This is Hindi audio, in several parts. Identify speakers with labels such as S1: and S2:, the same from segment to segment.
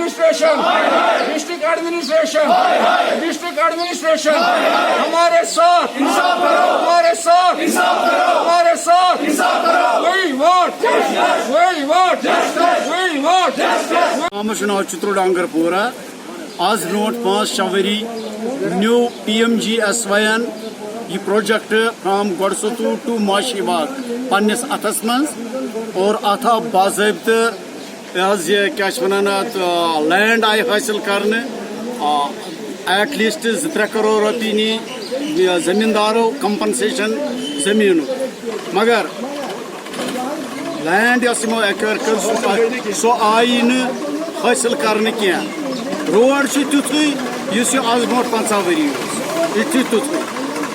S1: Administration, district administration, district administration हमारे साथ, हमारे साथ, हमारे साथ। We want,
S2: नाव चित्रोड अंगरपोरा आज ब्रोट 5-6 वरी न्यू PMGSY यह प्रोजेक्ट फ्राम गोडसतू टू माशीबाग पन्निस अथस मज और अथ बाज़ाब्त क्या लैंड आई हासिल करने एटलीस्ट 2-3 करोड़ रुपये नी जमींदारों कंपनसेशन जमीन मगर लैंड एक्वायर कर सो आई न हासिल करने क्या रोड तुथु आज ब्रो 50 वरी तुथु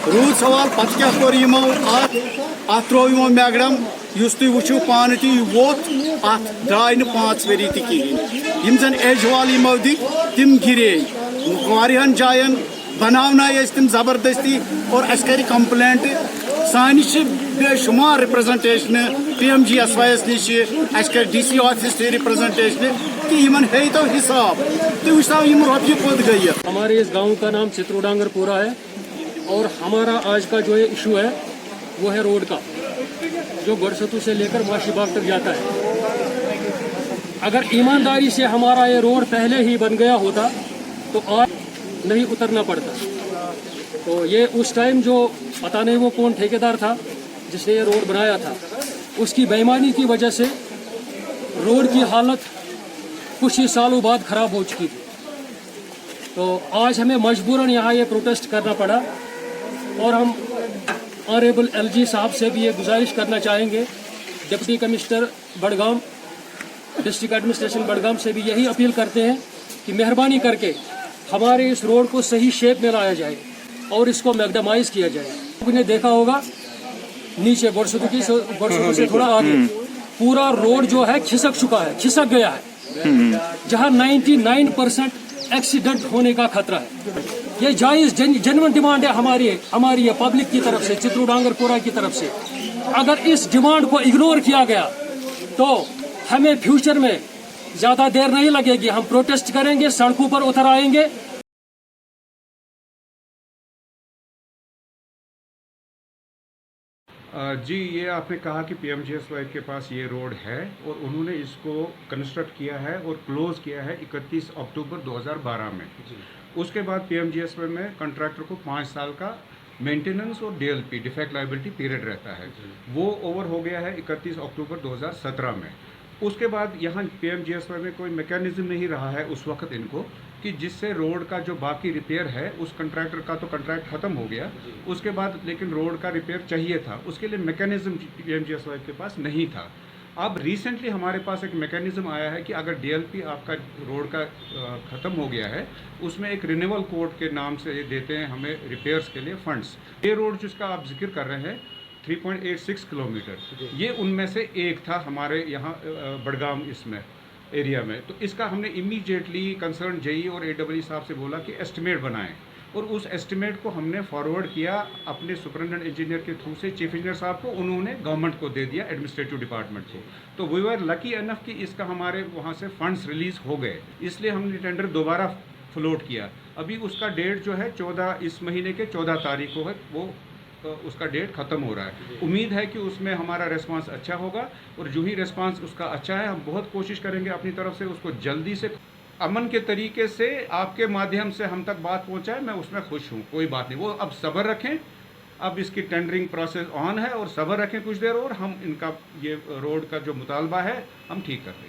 S2: रूद सवाल पत क्या कोर यमो अत त्रो यमो मैगडम तुम वो पान तु वोत अत द्राय 5 वरी तहन जन एज वाल यमो दिख तम गिरे वारियान जायन बनावना तम जबरदस्ती और अस कर कंप्लेंट सानि बेशुमार रिप्रेजेंटेशन PMGSY नश अस कर DC ऑफिस रिप्रेजेंटेशन कि यमन है तो हिसाब तो वो यम रोपये पोत गई।
S3: हमारे इस गांव का नाम चित्रोडांगरपुरा है और हमारा आज का जो इशू है वो है रोड का, जो गोडसतू से लेकर माशीबाग तक जाता है। अगर ईमानदारी से हमारा ये रोड पहले ही बन गया होता तो आज नहीं उतरना पड़ता। तो ये उस टाइम जो पता नहीं वो कौन ठेकेदार था जिसने ये रोड बनाया था, उसकी बेईमानी की वजह से रोड की हालत कुछ ही सालों बाद ख़राब हो चुकी थी। तो आज हमें मजबूरन यहाँ ये प्रोटेस्ट करना पड़ा और हम ऑनरेबल LG साहब से भी ये गुजारिश करना चाहेंगे, deputy commissioner Budgam, district administration Budgam से भी यही अपील करते हैं कि मेहरबानी करके हमारे इस रोड को सही शेप में लाया जाए और इसको मैग्डमाइज किया जाए। आपने देखा होगा नीचे गोडसतू से थोड़ा आगे पूरा रोड जो है खिसक चुका है, खिसक गया है, जहां 99% एक्सीडेंट होने का खतरा है। ये जायज जेन्युइन डिमांड है हमारी ये पब्लिक की तरफ से, चित्रोडांगरपुरा की तरफ से। अगर इस डिमांड को इग्नोर किया गया तो हमें फ्यूचर में ज्यादा देर नहीं लगेगी, हम प्रोटेस्ट करेंगे, सड़कों पर उतर आएंगे।
S4: जी, ये आपने कहा कि PMGSY के पास ये रोड है और उन्होंने इसको कंस्ट्रक्ट किया है और क्लोज़ किया है 31 अक्टूबर 2012 में। उसके बाद PMGSY में कॉन्ट्रैक्टर को 5 साल का मेंटेनेंस और DLP डिफेक्ट लायबिलिटी पीरियड रहता है, वो ओवर हो गया है 31 अक्टूबर 2017 में। उसके बाद यहाँ PMGSY में कोई मैकेनिज्म नहीं रहा है उस वक्त इनको कि जिससे रोड का जो बाकी रिपेयर है, उस कंट्रैक्टर का तो कंट्रैक्ट ख़त्म हो गया, उसके बाद लेकिन रोड का रिपेयर चाहिए था, उसके लिए मैकेनिज्म PMGSY के पास नहीं था। अब रिसेंटली हमारे पास एक मैकेनिज्म आया है कि अगर DLP आपका रोड का ख़त्म हो गया है, उसमें एक रिन्यूअल कोड के नाम से ये देते हैं हमें रिपेयर्स के लिए फंड्स। ये रोड जिसका आप जिक्र कर रहे हैं 3.86 किलोमीटर, ये उनमें से एक था हमारे यहाँ बडगाम इसमें एरिया में। तो इसका हमने इमीडिएटली कंसर्न JE और AEE साहब से बोला कि एस्टिमेट बनाएं और उस एस्टिमेट को हमने फॉरवर्ड किया अपने सुपरिटेंडेंट इंजीनियर के थ्रू से चीफ इंजीनियर साहब को, उन्होंने गवर्नमेंट को दे दिया, एडमिनिस्ट्रेटिव डिपार्टमेंट को। तो वी वर लकी इनफ कि इसका हमारे वहाँ से फंड्स रिलीज़ हो गए, इसलिए हमने टेंडर दोबारा फ्लोट किया। अभी उसका डेट जो है 14 इस महीने के 14 तारीख को है, वो उसका डेट ख़त्म हो रहा है। उम्मीद है कि उसमें हमारा रिस्पांस अच्छा होगा और जो ही रिस्पांस उसका अच्छा है, हम बहुत कोशिश करेंगे अपनी तरफ से उसको जल्दी से अमन के तरीके से आपके माध्यम से हम तक बात पहुंचाए। मैं उसमें खुश हूं, कोई बात नहीं। वो अब सब्र रखें, अब इसकी टेंडरिंग प्रोसेस ऑन है और सब्र रखें कुछ देर और हम इनका ये रोड का जो मुतालबा है हम ठीक कर देंगे।